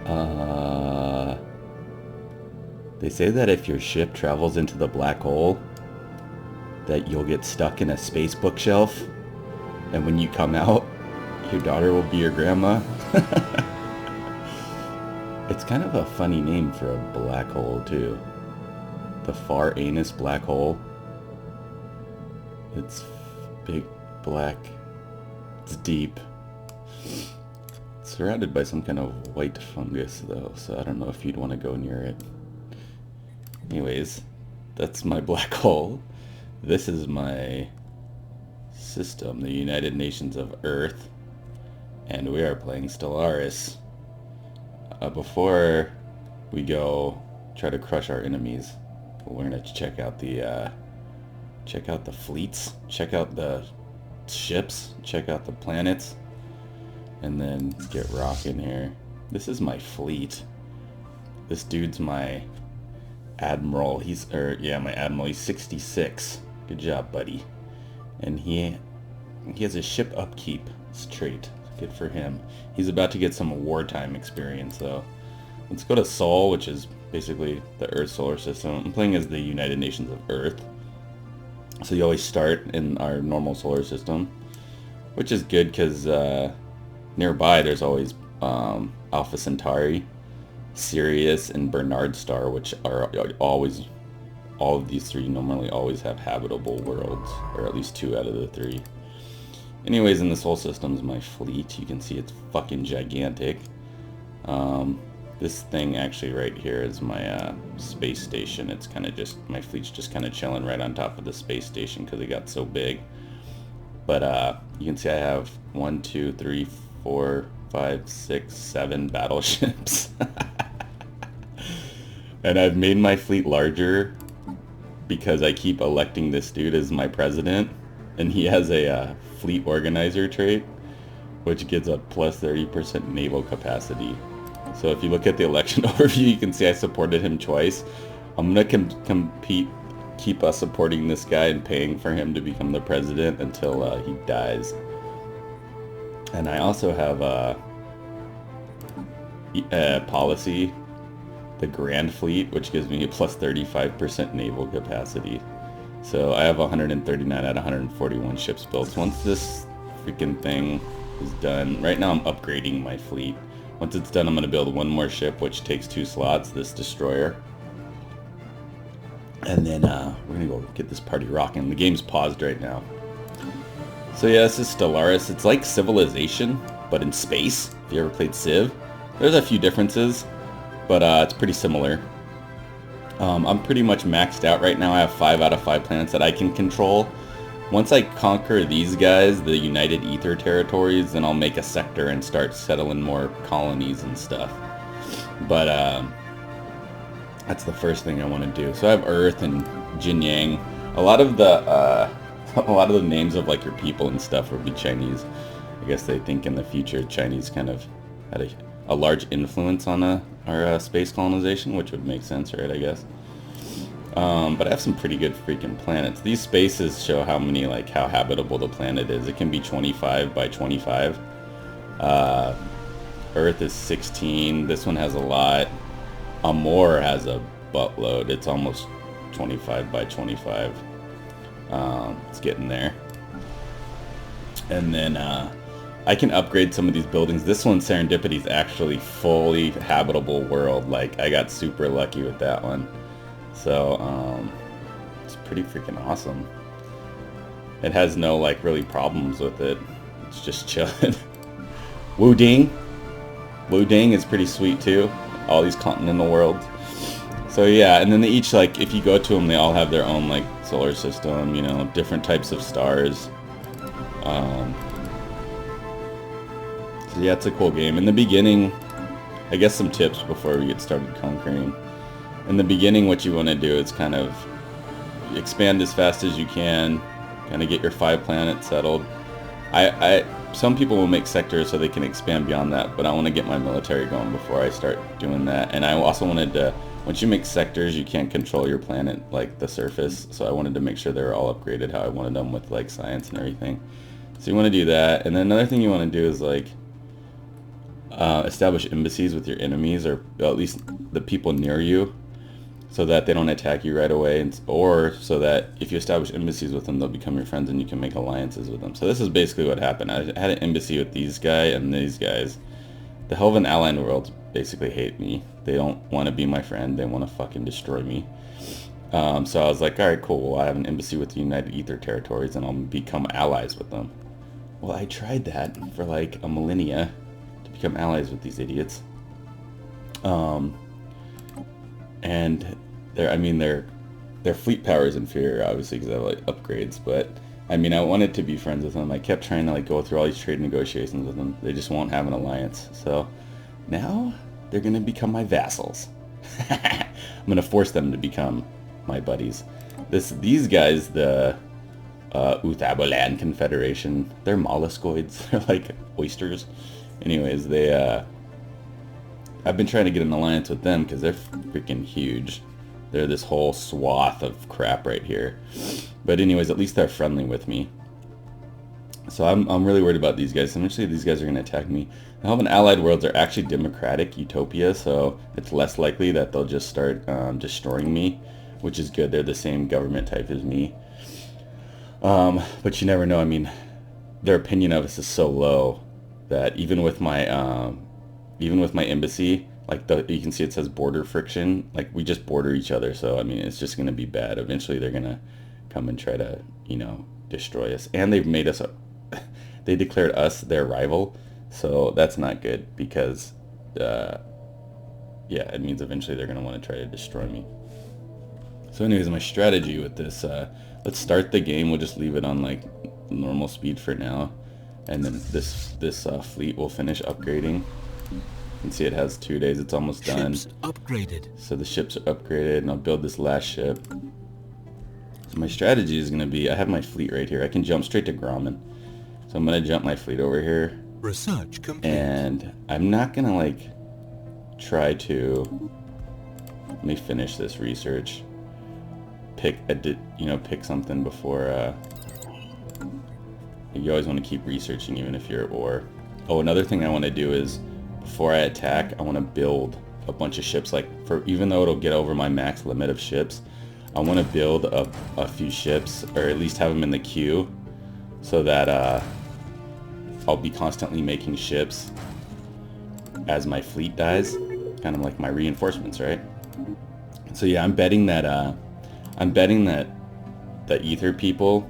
Uh, they say that if your ship travels into the black hole, that you'll get stuck in a space bookshelf, and when you come out, your daughter will be your grandma. It's kind of a funny name for a black hole, too. The Far Anus Black Hole. It's big, black. It's deep. It's surrounded by some kind of white fungus, though, so I don't know if you'd want to go near it. Anyways, that's my black hole. This is my system, the United Nations of Earth, and we are playing Stellaris. Before we go try to crush our enemies, we're gonna check out the fleets, check out the ships, check out the planets, and then get rocking here. This is my fleet. This dude's my admiral. My admiral. He's 66. Good job, buddy. And he has a ship upkeep trait. Good for him. He's about to get some wartime experience, though. Let's go to Sol, which is basically the Earth solar system. I'm playing as the United Nations of Earth. So you always start in our normal solar system, which is good because nearby there's always Alpha Centauri, Sirius, and Bernard Star, which are always, all of these three normally always have habitable worlds, or at least 2 out of the 3. Anyways, in this whole system's my fleet. You can see it's fucking gigantic. This thing actually right here is my space station. It's kind of just, my fleet's just kind of chilling right on top of the space station because it got so big. But you can see I have 1, 2, 3, 4, 5, 6, 7 battleships. And I've made my fleet larger because I keep electing this dude as my president, and he has a fleet organizer trait, which gives a plus 30% naval capacity. So if you look at the election overview, you can see I supported him twice. I'm gonna keep us supporting this guy and paying for him to become the president until he dies. And I also have a policy, the Grand Fleet, which gives me a plus 35% naval capacity. So I have 139 out of 141 ships built. Once this freaking thing is done, right now I'm upgrading my fleet. Once it's done, I'm going to build one more ship, which takes 2 slots, this destroyer. And then we're going to go get this party rocking. The game's paused right now. So yeah, this is Stellaris. It's like Civilization, but in space. If you ever played Civ, there's a few differences, but it's pretty similar. I'm pretty much maxed out right now. I have 5 out of 5 planets that I can control. Once I conquer these guys, the United Ether territories, then I'll make a sector and start settling more colonies and stuff. But that's the first thing I want to do. So I have Earth and Jin Yang. A lot of the names of like your people and stuff will be Chinese. I guess they think in the future Chinese kind of had a large influence on our space colonization, which would make sense, right? I guess. But I have some pretty good freaking planets. These spaces show how habitable the planet is. It can be 25 by 25. Earth is 16. This one has a lot. Amor has a buttload. It's almost 25 by 25. It's getting there. And then I can upgrade some of these buildings. This one, Serendipity, is actually fully habitable world. Like, I got super lucky with that one. So, it's pretty freaking awesome. It has no, like, really problems with it. It's just chilling. Wu Ding. Wu Ding is pretty sweet, too. All these continental worlds. So, yeah, and then they each, like, if you go to them, they all have their own, like, solar system, you know, different types of stars. So, yeah, it's a cool game. In the beginning, I guess some tips before we get started conquering. In the beginning, what you want to do is kind of expand as fast as you can, kind of get your 5 planets settled. Some people will make sectors so they can expand beyond that, but I want to get my military going before I start doing that. And I also wanted to, once you make sectors, you can't control your planet, like the surface, so I wanted to make sure they were all upgraded how I wanted them with like science and everything. So you want to do that, and then another thing you want to do is like establish embassies with your enemies, or at least the people near you, so that they don't attack you right away, or so that if you establish embassies with them, they'll become your friends and you can make alliances with them. So this is basically what happened. I had an embassy with these guys and these guys. The Helvan Allied worlds basically hate me. They don't want to be my friend. They want to fucking destroy me. So I was like, alright, cool. Well, I have an embassy with the United Ether Territories and I'll become allies with them. Well, I tried that for like a millennia to become allies with these idiots. And their fleet power is inferior, obviously, because I have like upgrades. But I mean, I wanted to be friends with them. I kept trying to like go through all these trade negotiations with them. They just won't have an alliance. So now they're gonna become my vassals. I'm gonna force them to become my buddies. These guys, the Uthaboland Confederation, they're molluscoids. They're like oysters. Anyways, I've been trying to get an alliance with them because they're freaking huge. They're this whole swath of crap right here. But anyways, at least they're friendly with me. So I'm really worried about these guys. Eventually these guys are going to attack me. The Helvan Allied worlds are actually democratic utopia, so it's less likely that they'll just start destroying me, which is good. They're the same government type as me. But you never know. I mean, their opinion of us is so low that even with my embassy, like you can see it says border friction, like we just border each other. So I mean, it's just going to be bad. Eventually they're going to come and try to, destroy us. And they've made us they declared us their rival. So that's not good because yeah, it means eventually they're going to want to try to destroy me. So anyways, my strategy with this, let's start the game. We'll just leave it on like normal speed for now. And then this fleet will finish upgrading. You can see it has 2 days. It's almost done. Ships upgraded. So the ships are upgraded, and I'll build this last ship. So my strategy is going to be, I have my fleet right here. I can jump straight to Grumman. So I'm going to jump my fleet over here. Research complete. And I'm not going to like try to, let me finish this research. Pick something before, you always want to keep researching even if you're at war. Oh, another thing I want to do is, before I attack, I want to build a bunch of ships. Like, even though it'll get over my max limit of ships, I want to build a few ships, or at least have them in the queue, so that I'll be constantly making ships as my fleet dies, kind of like my reinforcements, right? So yeah, I'm betting that the Ether people,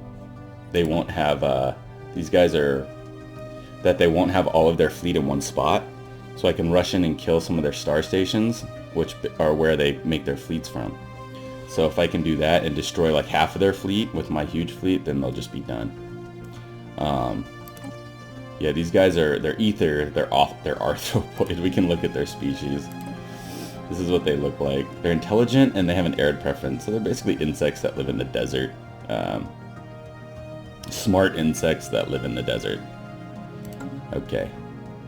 they won't have these guys that they won't have all of their fleet in one spot. So I can rush in and kill some of their star stations, which are where they make their fleets from. So if I can do that and destroy like half of their fleet with my huge fleet, then they'll just be done. Yeah, these guys they're ether, they're arthropoid. We can look at their species. This is what they look like. They're intelligent and they have an arid preference. So they're basically insects that live in the desert. Smart insects that live in the desert. Okay.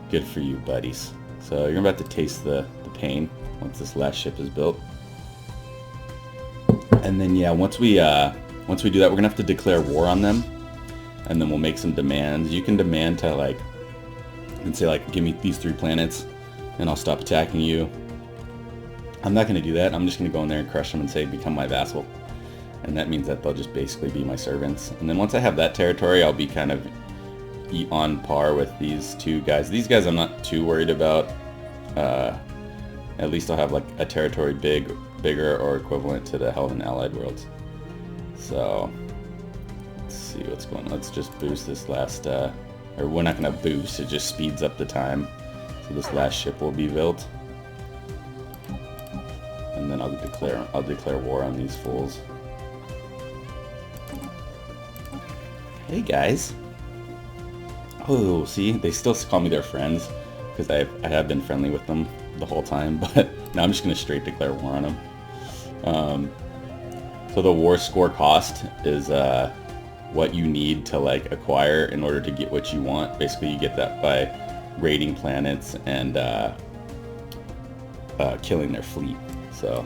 Good for you, buddies. So you're about to taste the pain once this last ship is built. And then yeah, once we do that, we're gonna have to declare war on them, and then we'll make some demands. You can demand to like, and say like, give me these 3 planets, and I'll stop attacking you. I'm not gonna do that. I'm just gonna go in there and crush them and say, become my vassal, and that means that they'll just basically be my servants. And then once I have that territory, I'll be kind of on par with these 2 guys. These guys I'm not too worried about. At least I'll have like a territory bigger or equivalent to the Helvan Allied worlds. So let's see what's going on. Let's just boost this last, or we're not gonna boost, it just speeds up the time. So this last ship will be built. And then I'll declare war on these fools. Hey guys. Oh, see, they still call me their friends because I have been friendly with them the whole time, but now I'm just gonna straight declare war on them. So the war score cost is what you need to like acquire in order to get what you want. Basically, you get that by raiding planets and killing their fleet. So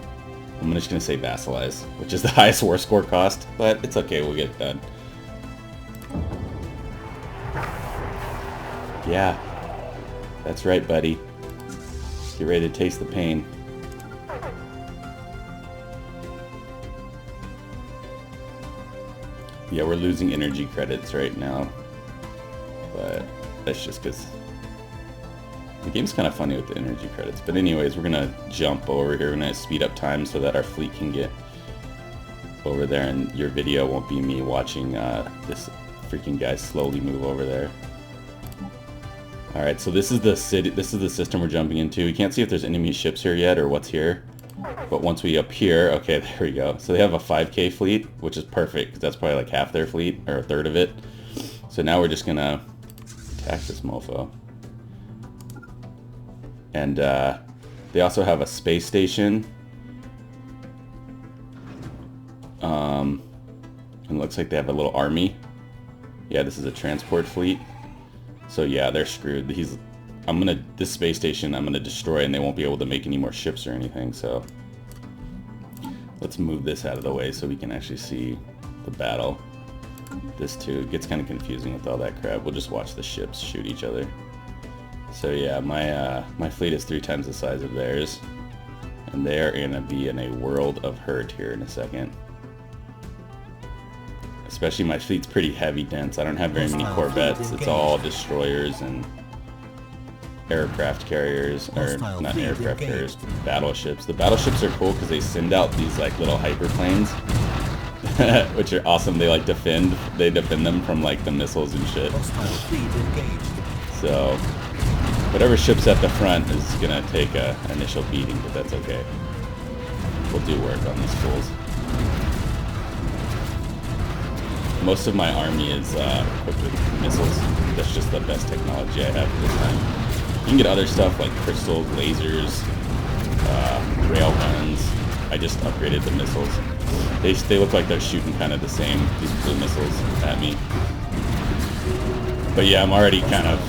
I'm just gonna say vassalize, which is the highest war score cost, but it's okay, we'll get it done. Yeah. That's right, buddy. Get ready to taste the pain. Yeah, we're losing energy credits right now. But that's just because the game's kind of funny with the energy credits. But anyways, we're going to jump over here. We're going to speed up time so that our fleet can get over there. And your video won't be me watching this freaking guy slowly move over there. Alright, so this is the city. This is the system we're jumping into. We can't see if there's enemy ships here yet or what's here. But once we up here, okay, there we go. So they have a 5K fleet, which is perfect because that's probably like half their fleet or a third of it. So now we're just going to attack this mofo. And they also have a space station. And it looks like they have a little army. Yeah, this is a transport fleet. So yeah, they're screwed. This space station I'm gonna destroy, and they won't be able to make any more ships or anything. So let's move this out of the way so we can actually see the battle. This too gets kind of confusing with all that crap. We'll just watch the ships shoot each other. So yeah, my fleet is 3 times the size of theirs, and they're gonna be in a world of hurt here in a second. Especially my fleet's pretty heavy dense. I don't have very many corvettes. It's all destroyers and aircraft carriers, or not aircraft carriers, battleships. The battleships are cool because they send out these like little hyperplanes, which are awesome. They like defend them from like the missiles and shit. So whatever ship's at the front is gonna take a initial beating, but that's okay. We'll do work on these fools. Most of my army is equipped with missiles. That's just the best technology I have at this time. You can get other stuff like crystals, lasers, rail guns. I just upgraded the missiles. They look like they're shooting kind of the same, these blue missiles, at me. But yeah, I'm already kind of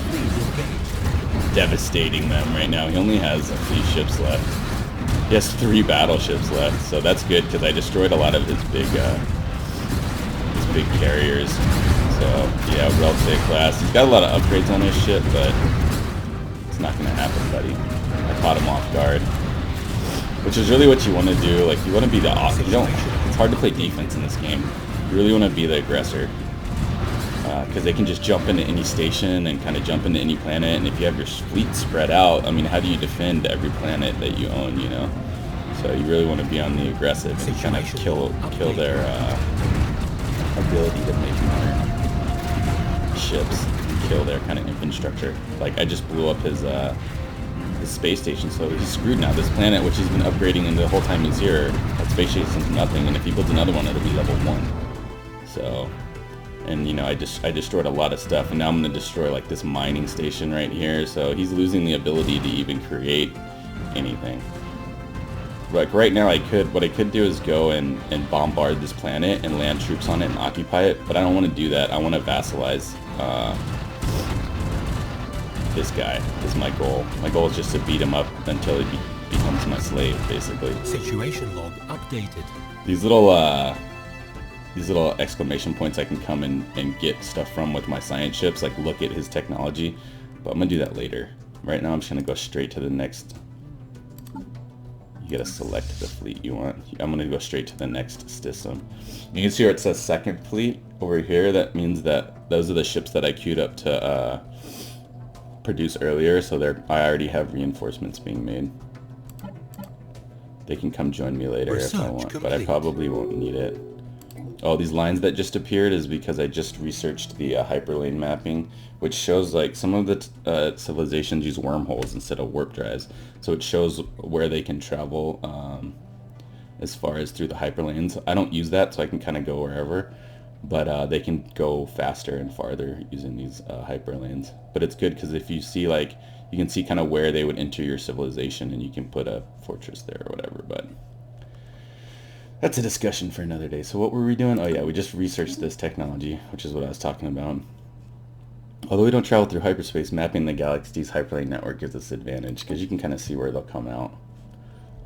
devastating them right now. He only has a few ships left. He has 3 battleships left, so that's good because I destroyed a lot of his big carriers. So yeah, Reltic class. He's got a lot of upgrades on his ship, but it's not gonna happen, buddy. I caught him off guard, which is really what you want to do. Like, you want to be the it's hard to play defense in this game. You really want to be the aggressor, because they can just jump into any station and kind of jump into any planet. And if you have your fleet spread out, I mean, how do you defend every planet that you own? You know, so you really want to be on the aggressive and kind of kill their ability to make more ships, kill their kind of infrastructure. Like, I just blew up his space station, so he's screwed now. This planet, which he's been upgrading in the whole time he's here, that space station's nothing, and if he builds another one, it'll be level 1. So, and you know, I destroyed a lot of stuff, and now I'm gonna destroy like this mining station right here, so he's losing the ability to even create anything. Like right now, what I could do is go and bombard this planet and land troops on it and occupy it, but I don't want to do that. I want to vassalize this guy is my goal. My goal is just to beat him up until he becomes my slave, basically. Situation log updated. These little exclamation points I can come and get stuff from with my science ships, like look at his technology, but I'm gonna do that later. Right now I'm just gonna go straight to the next. You gotta select the fleet you want. I'm gonna go straight to the next system. You can see where it says second fleet over here. That means that those are the ships that I queued up to produce earlier, so I already have reinforcements being made. They can come join me later if I want, but I probably won't need it. Oh, these lines that just appeared is because I just researched the hyperlane mapping, which shows like some of the civilizations use wormholes instead of warp drives. So it shows where they can travel as far as through the hyperlanes. I don't use that, so I can kind of go wherever, but they can go faster and farther using these hyperlanes. But it's good because if you see, like, you can see kind of where they would enter your civilization, and you can put a fortress there or whatever. But that's a discussion for another day. So what were we doing? Oh yeah, we just researched this technology, which is what I was talking about. Although we don't travel through hyperspace, mapping the galaxy's hyperlane network gives us advantage because you can kind of see where they'll come out.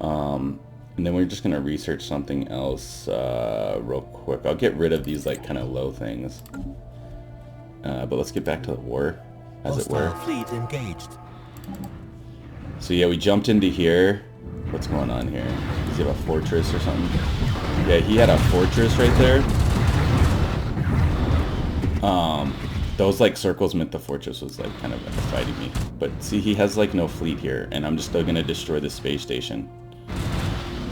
And then we're just going to research something else real quick. I'll get rid of these like kind of low things. But let's get back to the war, as it were. Fleet engaged. So yeah, we jumped into here. What's going on here? Does he have a fortress or something? Yeah, he had a fortress right there. Those like circles meant the fortress was like kind of fighting me. But see, he has like no fleet here, and I'm just still gonna destroy the space station.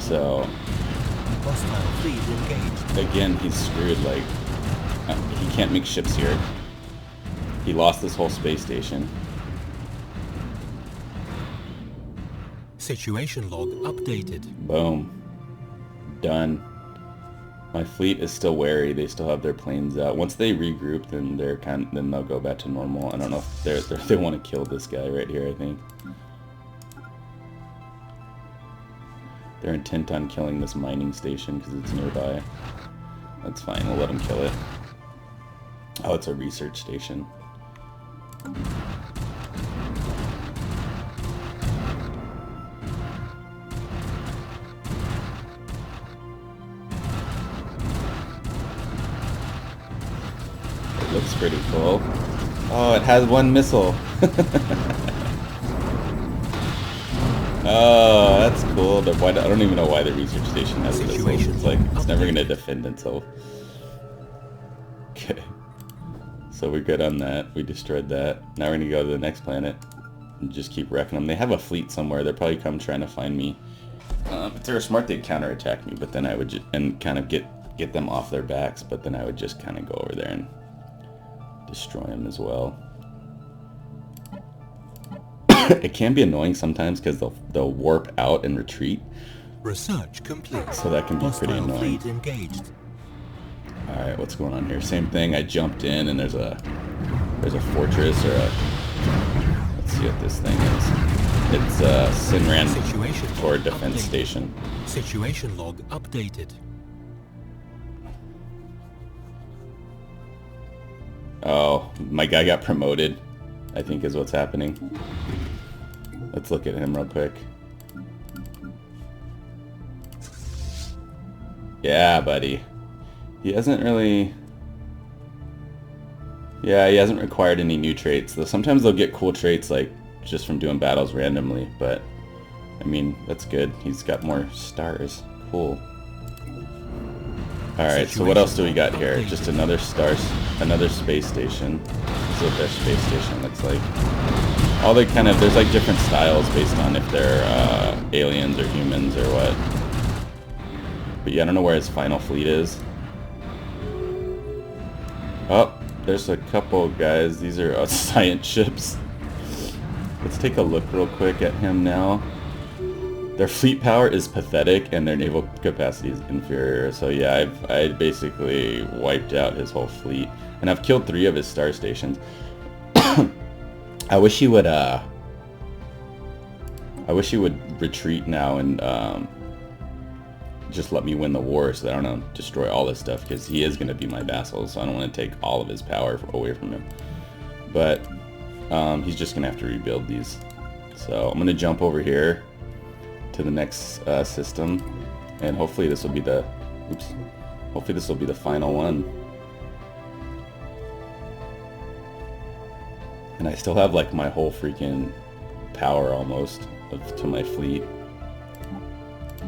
So Hostile fleet engaged. again, he's screwed. Like he can't make ships here. He lost this whole space station. Situation log updated. Boom. Done. My fleet is still wary. They still have their planes out. Once they regroup, then then they'll go back to normal. I don't know if they want to kill this guy right here. I think they're intent on killing this mining station because it's nearby. That's fine. We'll let them kill it. Oh, it's a research station. Looks pretty cool. Oh, it has one missile. Oh, that's cool. I don't even know why the research station has missiles. It's like it's never gonna defend itself. Okay. So we're good on that. We destroyed that. Now we're gonna go to the next planet and just keep wrecking them. They have a fleet somewhere. They'll probably come trying to find me. If they were smart, they'd counterattack me. But then I would and kind of get them off their backs. But then I would just kind of go over there and destroy them as well. It can be annoying sometimes because they'll warp out and retreat. Research complete. So that can be pretty Hostile annoying. fleet engaged. All right, what's going on here? Same thing. I jumped in and there's a fortress or a. Let's see what this thing is. It's a Sinran or defense station. Situation log updated. Oh, my guy got promoted, I think is what's happening. Let's look at him real quick. Yeah, buddy. He hasn't really... Yeah, he hasn't acquired any new traits. Though sometimes they'll get cool traits like just from doing battles randomly, but I mean, that's good. He's got more stars. Cool. Alright, so what else do we got here? Just another space station. This is what their space station looks like. All they kind of, there's like different styles based on if they're aliens or humans or what. But yeah, I don't know where his final fleet is. Oh, there's a couple guys. These are science ships. Let's take a look real quick at him now. Their fleet power is pathetic and their naval capacity is inferior. So yeah, I basically wiped out his whole fleet. And I've killed 3 of his star stations. I wish he would retreat now and just let me win the war so that I don't destroy all this stuff, because he is going to be my vassal, so I don't want to take all of his power away from him. But he's just going to have to rebuild these. So I'm going to jump over here to the next system, and hopefully this will be the final one. And I still have like my whole freaking power almost to my fleet.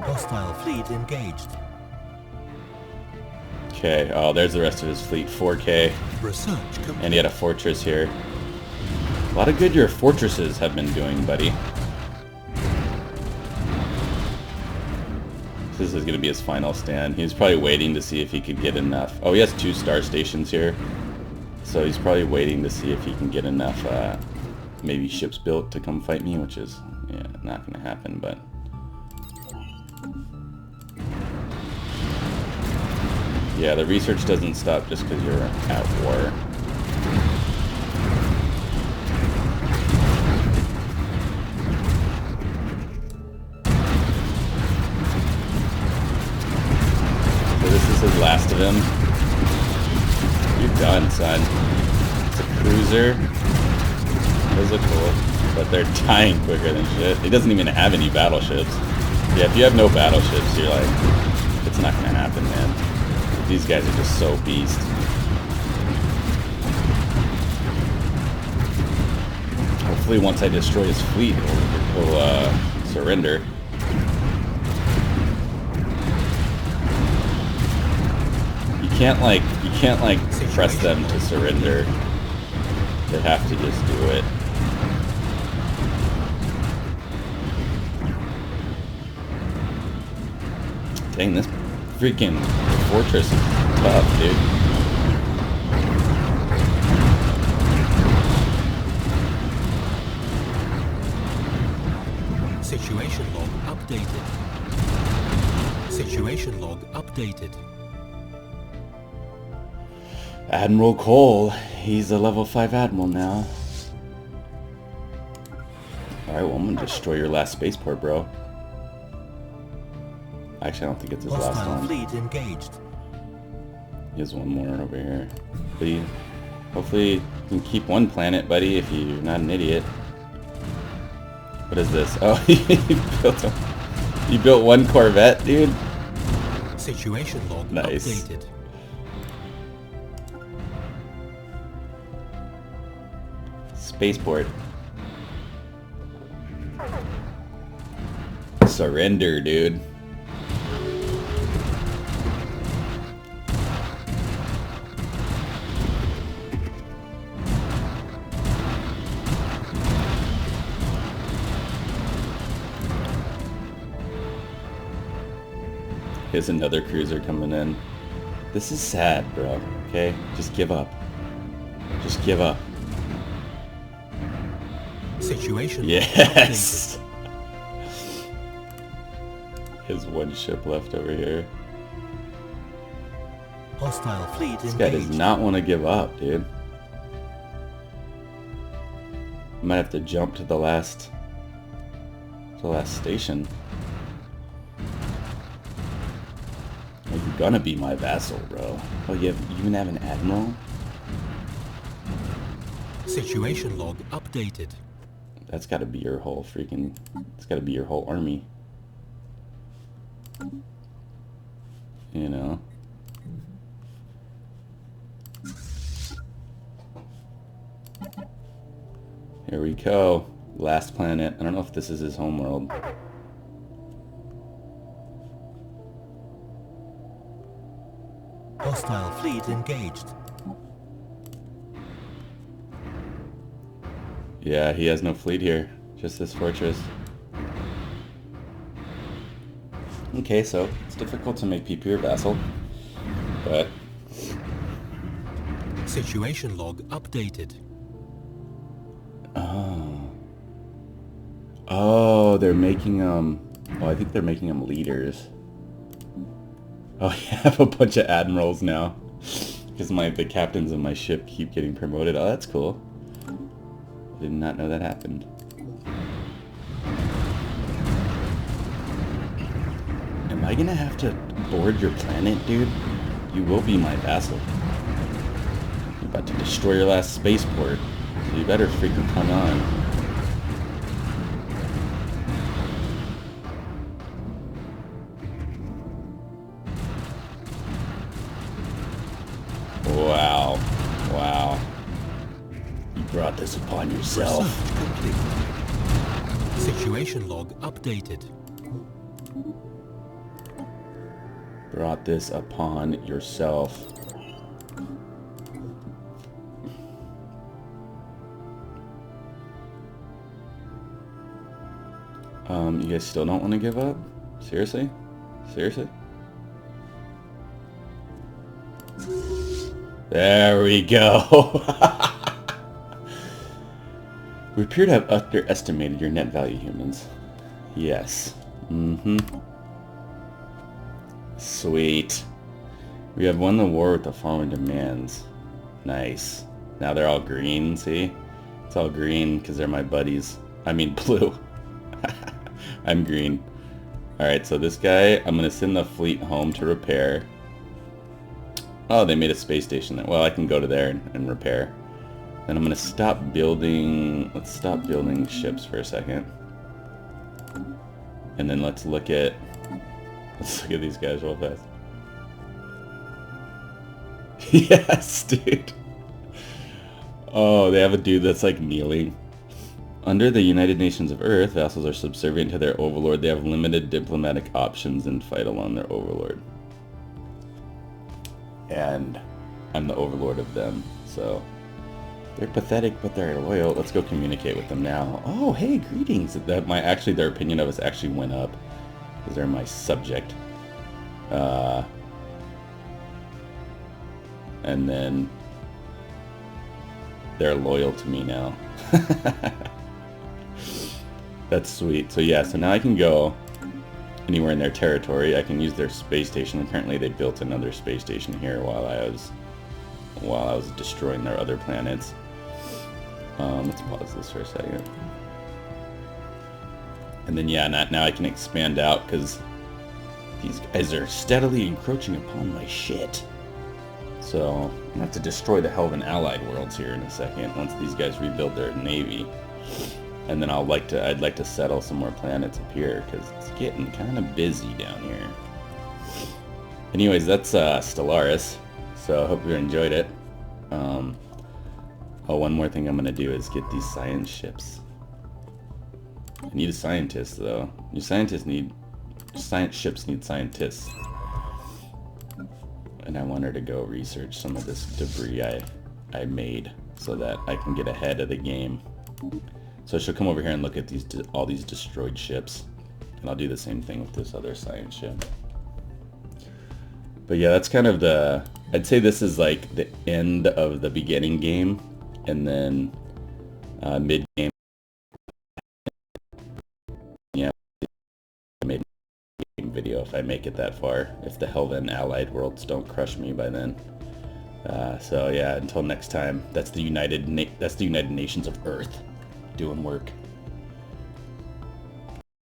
Hostile fleet engaged. Okay, oh, there's the rest of his fleet, 4K. Research complete. And he had a fortress here. A lot of good your fortresses have been doing, buddy. This is going to be his final stand. He was probably waiting to see if he could get enough. Oh, he has 2 star stations here. So he's probably waiting to see if he can get enough maybe ships built to come fight me, which is not going to happen, but... Yeah, the research doesn't stop just because you're at war. So this is his last of him. You're done, son. It's a cruiser. Those look cool, but they're dying quicker than shit. He doesn't even have any battleships. Yeah, if you have no battleships, you're like, it's not gonna happen, man. These guys are just so beast. hopefully once I destroy his fleet, he'll surrender. You can't like press them to surrender. They have to just do it. Dang, this freaking fortress is tough, dude. Situation log updated. Situation log updated. Admiral Cole, he's a level 5 admiral now. Alright, well, I'm gonna destroy your last spaceport, bro. Actually, I don't think it's his last Hostile one. fleet engaged. He has one more over here. But hopefully you can keep one planet, buddy, if you're not an idiot. What is this? Oh, you built one Corvette, dude? Situation log Nice. updated. Spaceport. Surrender, dude. Here's another cruiser coming in. This is sad, bro. Okay? Just give up. Just give up. Situation Yes! There's one ship left over here. Hostile fleet This guy does engaged. not want to give up, dude. Might have to jump to the last station. Well, you're gonna be my vassal, bro. Oh, you even have an admiral? Situation log updated. That's gotta be your whole freaking... It's gotta be your whole army. You know? Here we go. Last planet. I don't know if this is his homeworld. Hostile fleet engaged. Yeah, he has no fleet here. Just this fortress. Okay, so it's difficult to make PP your vassal. But... Situation log updated. Oh. Oh, they're making them... Oh, I think they're making them leaders. Oh, I have a bunch of admirals now. Because the captains of my ship keep getting promoted. Oh, that's cool. Did not know that happened. Am I gonna have to board your planet, dude? You will be my vassal. I'm about to destroy your last spaceport. So you better freaking come on. Wow. Wow. You brought this upon yourself. Research complete. Situation log updated. Brought this upon yourself. You guys still don't want to give up? Seriously? Seriously? There we go. We appear to have underestimated your net value, humans. Yes. Mm-hmm. Sweet. We have won the war with the following demands. Nice. Now they're all green, see? It's all green because they're my buddies. I mean blue. I'm green. Alright, so this guy, I'm going to send the fleet home to repair. Oh, they made a space station there. Well, I can go to there and repair. Then I'm going to stop building... Let's stop building ships for a second. And then let's look at these guys real fast. Yes, dude. Oh, they have a dude that's like kneeling. Under the United Nations of Earth, vassals are subservient to their overlord. They have limited diplomatic options and fight along their overlord. And I'm the overlord of them, so they're pathetic, but they're loyal. Let's go communicate with them now. Oh, hey, greetings. That actually their opinion of us actually went up because they're my subject. And then they're loyal to me now. That's sweet. So yeah, so now I can go anywhere in their territory. I can use their space station. Apparently they built another space station here while I was destroying their other planets. Let's pause this for a second. And then yeah, now I can expand out because these guys are steadily encroaching upon my shit. So I'm gonna have to destroy the hell of an allied worlds here in a second once these guys rebuild their navy. And then I'd like to settle some more planets up here because it's getting kind of busy down here. Anyways, that's Stellaris. So I hope you enjoyed it. Oh, one more thing I'm gonna do is get these science ships. I need a scientist though. Science ships need scientists. And I want her to go research some of this debris I made so that I can get ahead of the game. So she'll come over here and look at all these destroyed ships. And I'll do the same thing with this other science ship. But yeah, that's kind of I'd say this is like the end of the beginning game. And then mid-game. Yeah, I made a video if I make it that far. If the Helven allied worlds don't crush me by then. So yeah, until next time, that's the United Nations of Earth doing work.